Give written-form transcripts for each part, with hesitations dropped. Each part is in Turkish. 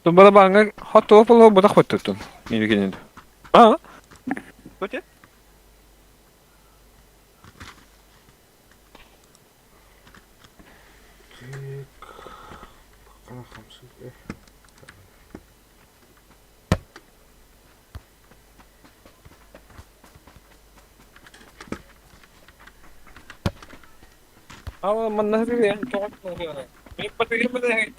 Tu bala banga hot top lo boda khottun. Miri gene. Ha? Kote? Tik. Ana hamsız. Ama man na rin yan. Tokot mo yan. May patigil mo na yan.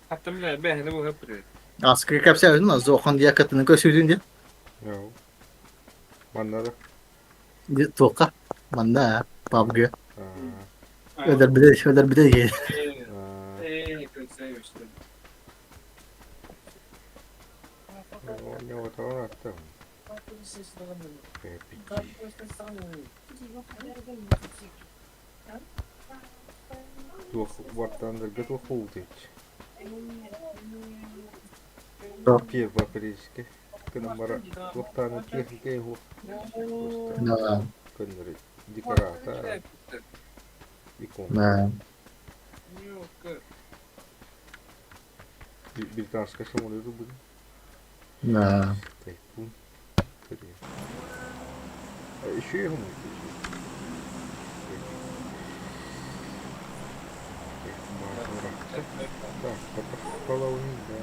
Hatta bile ben de bu hep böyle. Askeri kapsa öldün mü? Zokan diye katını köşüydün diye. Ya. Manlara. Toka. Manda. Babgı. Ha. Öder bir de ye. Ha. Kötü işte. Ne o tamam attım. Peki. Tuh vartandır gıt o huvdik. Pir bakırışke. Kena mara waktan ke hu. Na. Kena dikarata. Ikon. Na. Bir tanska şamolu bu. Na. Peki. Peki. Şey mu? Так, половина.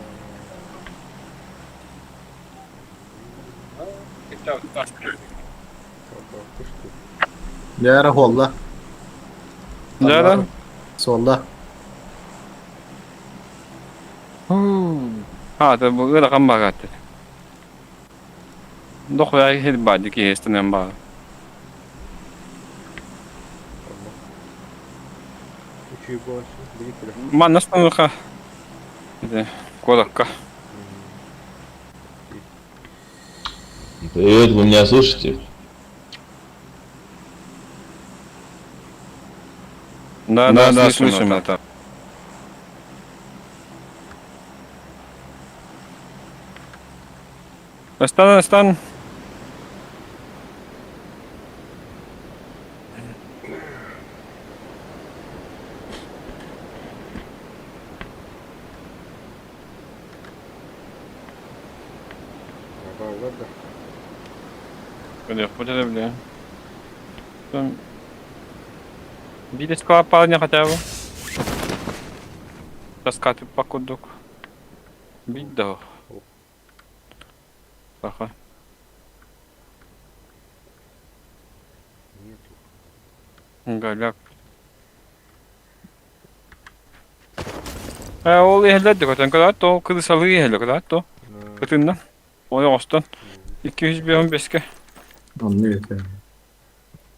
Yara holla. Nere? Solda. Ha, da bu ıra kan bagattı. Doch ya hedi badi ki hestinen ba. Üçü başı, bir kere. Man nasıl ka? De kolakka. Привет, вы меня слышите? Да, слышим это. Стан. Bağlar da. Böyle yapacağız bile. Там видишь кого парня хотя бы? Таскать покудок. Видно. Ага. Нету. Галяк. Ол ehledik öten kadar to kılısalı ehledik kadar to. Kıtından. O yostan 215'ke. Anlıyor.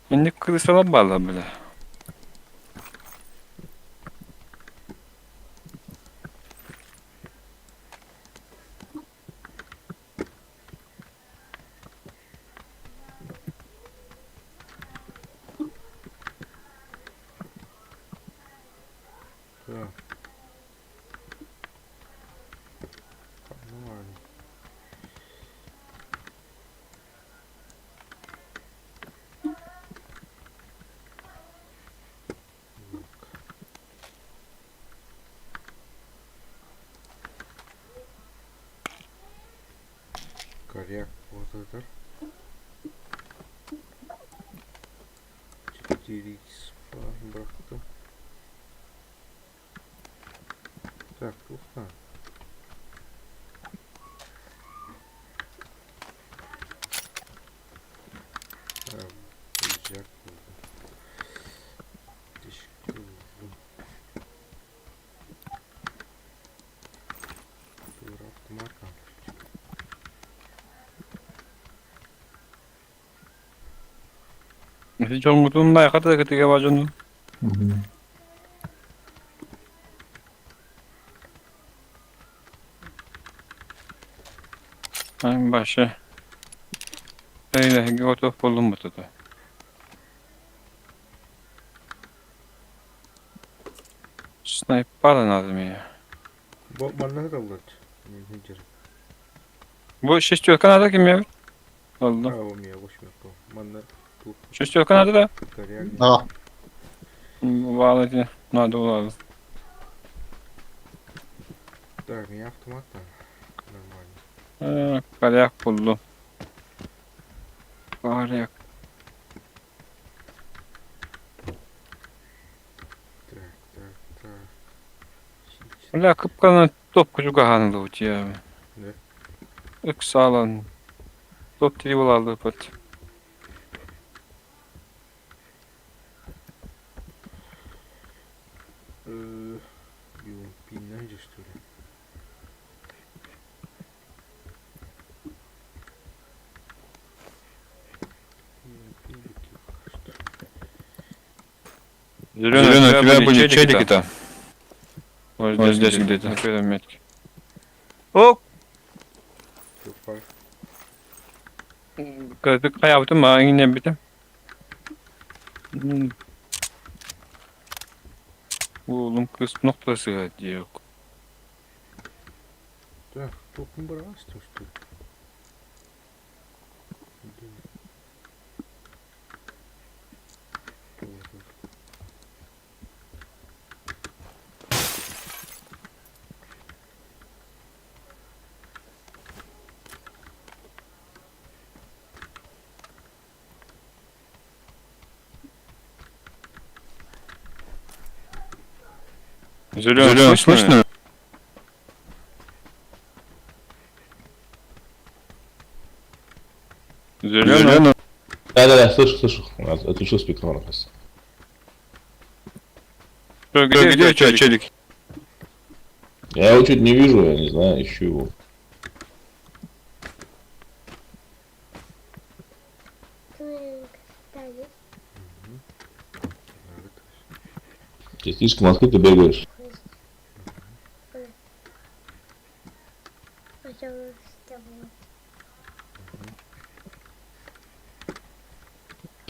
Şimdi kılısalı bağlı bile. Так. Нормально. Коряк вот это. 4 бахта. Так, туфта. Жак. Тишку. Автомата. Mesela çok mutluyum da yakada ketika bacının. En başı. Öyle götü buldum bu tutu. Sniper lazım ya. Bu bana da olur. Nedir? Bu şiştörkan adı kim ya? А, Oldu. у меня 8 Мана тут Şiştörkan adı da. коряк. Ah. Валите. Надо валить. Так, меня автомат там. Нормально. Коряк buldum. Коряк. Так. Бля, кыпканы топ жүгағанды өте. Да? Үксалан. Топ тiri алды пат. Пинать же, что ли? Пилики пока что. Зеленый, у тебя были челики-то. Вот здесь где-то. На первом метке. О! Тупак. Ты каяптın mı? Yine bir de. Oğlum kız noktası diyor. Так, топом брастим, что ли? Зеленый, слышно? Зеленый. Да, слышу. Отключил с микрофона просто. Где у тебя челик? Я его чуть не вижу, я не знаю, ищу его. Ты слишком открыто бегаешь.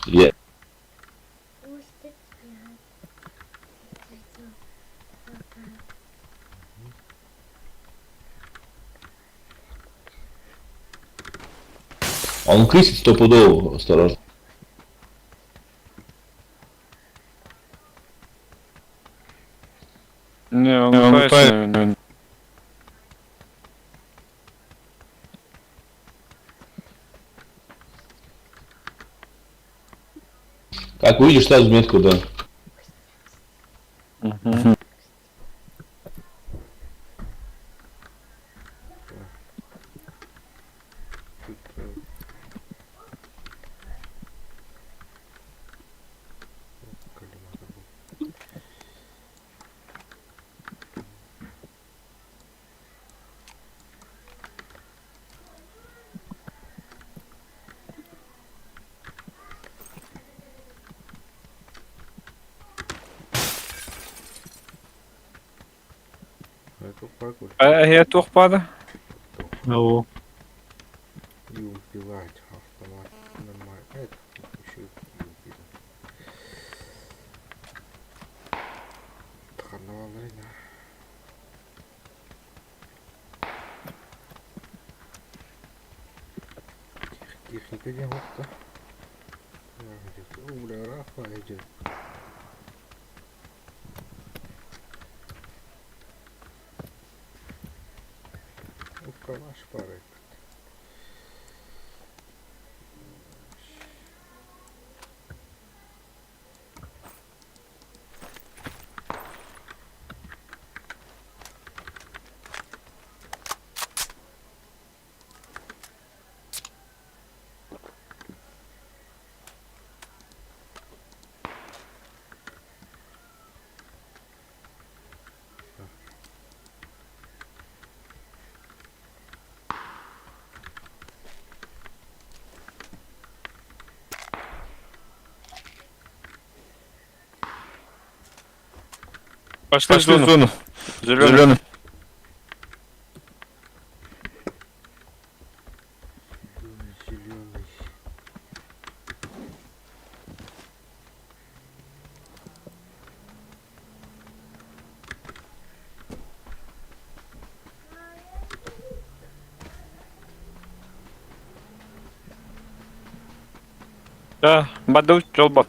Я... Он крысит стопудово, осторожно. Не, он лутается, наверное. Как увидишь, сразу метку, да. Тут коллиматор был. Это пакуш. Я тухпады. О, И убивать автомат. Нормально. Это еще и убил. Карнавал, да. Техника не густо. О, бля, Рафа идет. Калаш парой. Пошли в зону. Зеленый. Зеленый. Да, баду, жол бат.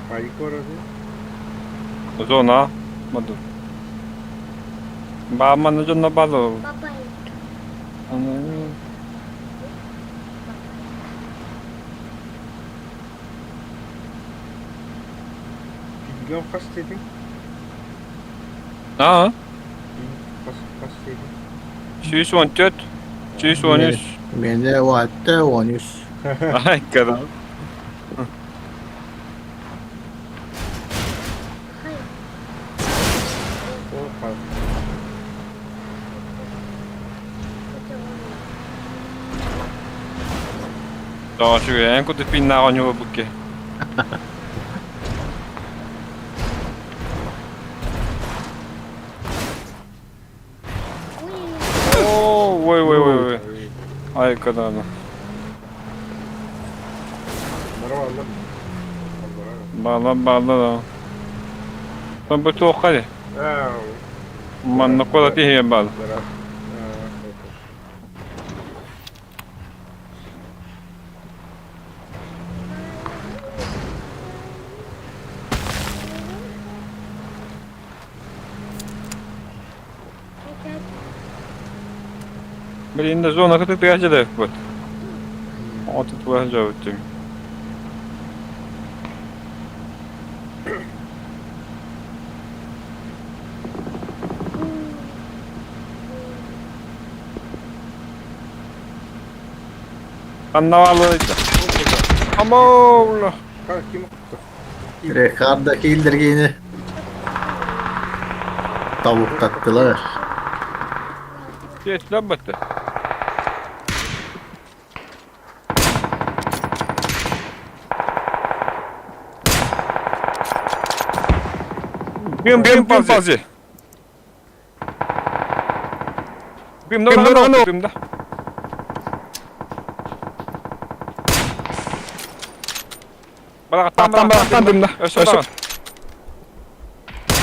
Payık orası. Zona. Madu. Baman zona balo. Bilmiyorum kaç dedin? Ha? Kaç dedin? 214. 213. Bende o hatta 13. Ay kadar. O kaç? Då så jag inte pinna on your book. Oh, wait. Ay kadar. Merhaba Allah'ım. Balla. Ben bu çok hadi. Aa, Man no kolla till hem ball. Merhaba. Блин, зона как ты приятель вот. Вот тут выезжаю ты. Annavallı. Amol. Kanka kim attı? Rekardaki ildirgeni tavuk taktılar. Geç lan battı. Bim pazi. Bim da. Bak tam bim da. Ösün.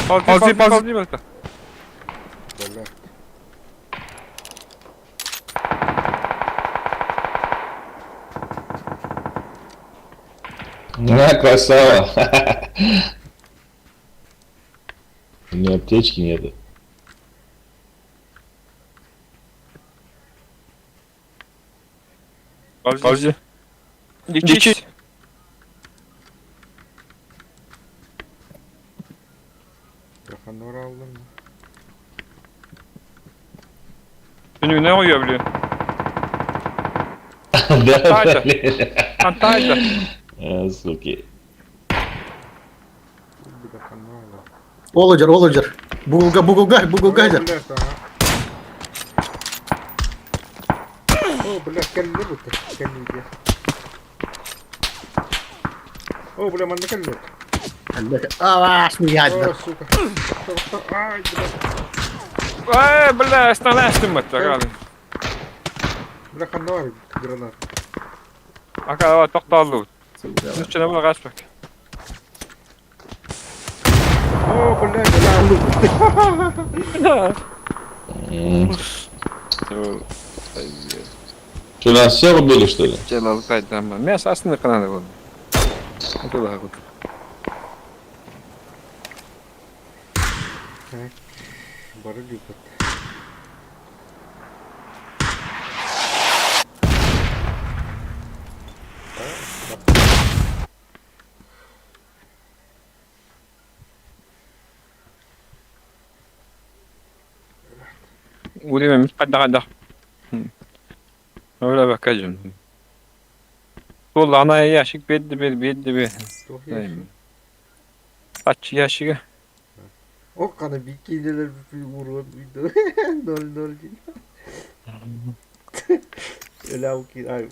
Pazi. Böyle. Красава. У меня аптечки нету. Pazi. Geçiş. Yakında oraya aldın mı? Beni ne oluyor biliyor? Да, Тайда. блин. Antayda. Суки. Bir dakika ne oldu? Olur. Bugulgacar. Bля, sana. О, бля, келли будто. Келли. О, бля, манда келли. Avaş mı О, geldi? сука. Ай, бля. Бля, остановись ты, гали. Бля, канда var granat. Aka var toxtaldı. Üstüne buna kaç bak. О, бля, бля. Что, нас все убили, что ли? Celal kaydan ben. Ben aslında kanalı oldu. Hadi daha gut. Barı gibi. Uğrayayım kadar. Öyle bakacağım. Sol ana yaşık belli. Çok yaşlı. Kaç yaşık? O kadar bir kileler bir vuruyor. Nol. Öyle o ki. Ay.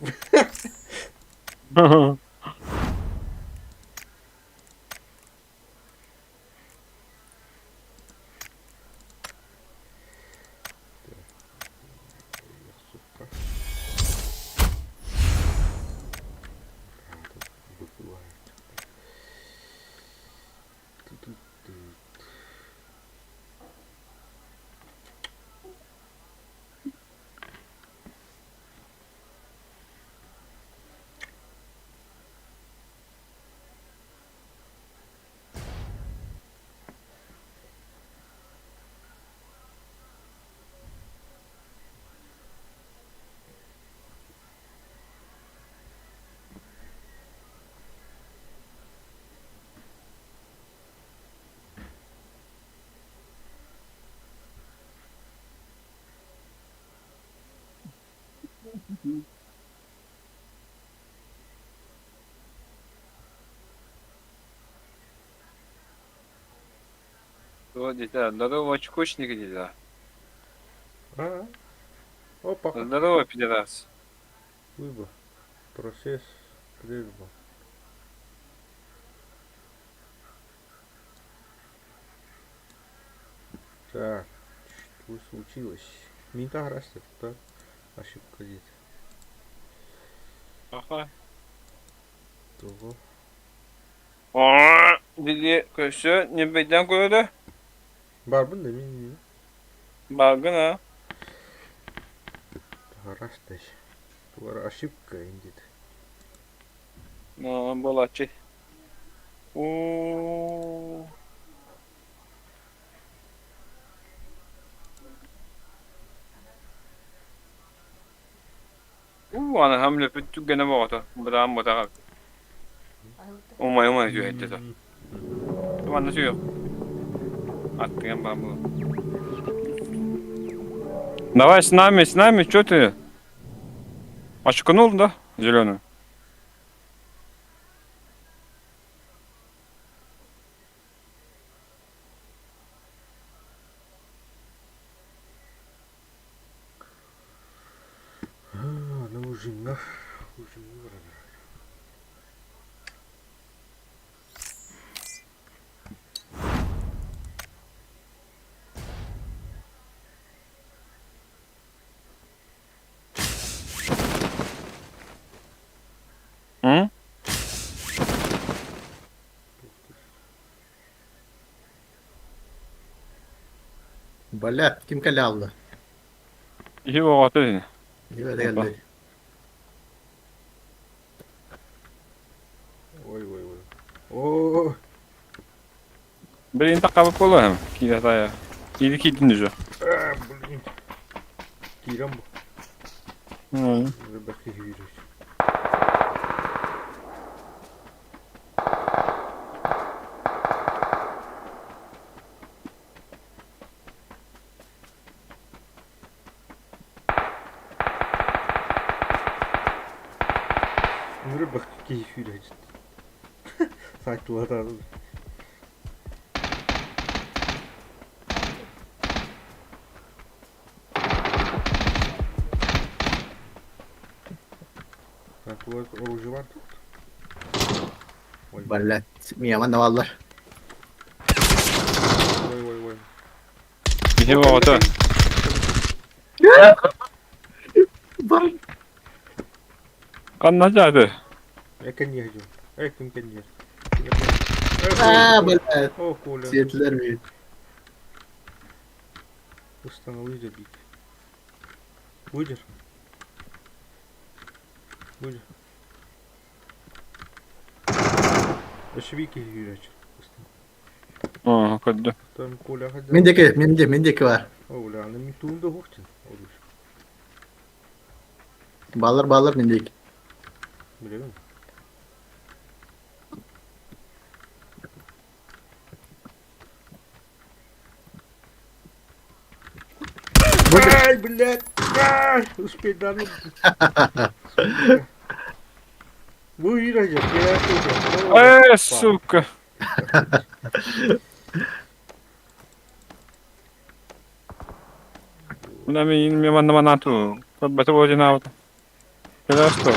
Здорово, очкочники деди. А? Опа. Здорово, пидорас. Выбор. Процесс. Прерва. Так. Что случилось? Минта растет, да? Ошибка где-то. Ага. Того. Dedi köşe ne beden koydu? Barbun da min. Bargın ha. Растешь. Това ошибка индит. No, bolaçı. Oo. Ana hamle püttü gene bağda. Bıram bırak. Umay diyor etti de. Tamam nasıl yok? Attın ben bunu. Давай с нами, что ты? Очканул, да, зеленый? На ужинах. Hı? Блядь, kim kalявlı. İyi vakti dedi. Evet geldi. Ой. О, Birini takabı kolu hem. Kiyat ya. İyi kiydin düzü. блин. Кирам. Hı. Рыбаки вирус. Рыбак кефир açtı. Saçları. Так, вот оружие var тут. Ой, Блядь, Miyaman da varlar. ой. İyi vakti. Kanlacaktı. Конечно. Эким, конечно. Aaa блядь. О, Коля. Siyetler mi? Установи забить. Выдер. Ошибки Юрьевич. Hı, kötü. Там Коля ходил. Mindeki var. Оля, она ментунда гуфтин. Оруш. Bağlar mindeki. Biliyor musun? Ай, блядь! Ай, успеть данным. Выиграть, Сука. Buna mi mi manda tu. Betul boleh nak. Kelas tu.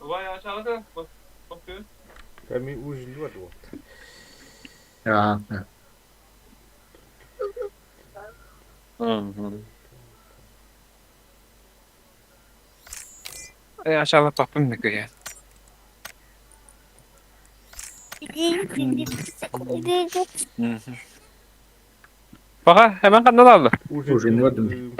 Vay aşağıda. Bakıyor. Там и ужин вот. Ya. Aşağıda bakayım ne kadar. Bak hemen kanal aldı. Ужин gördüm.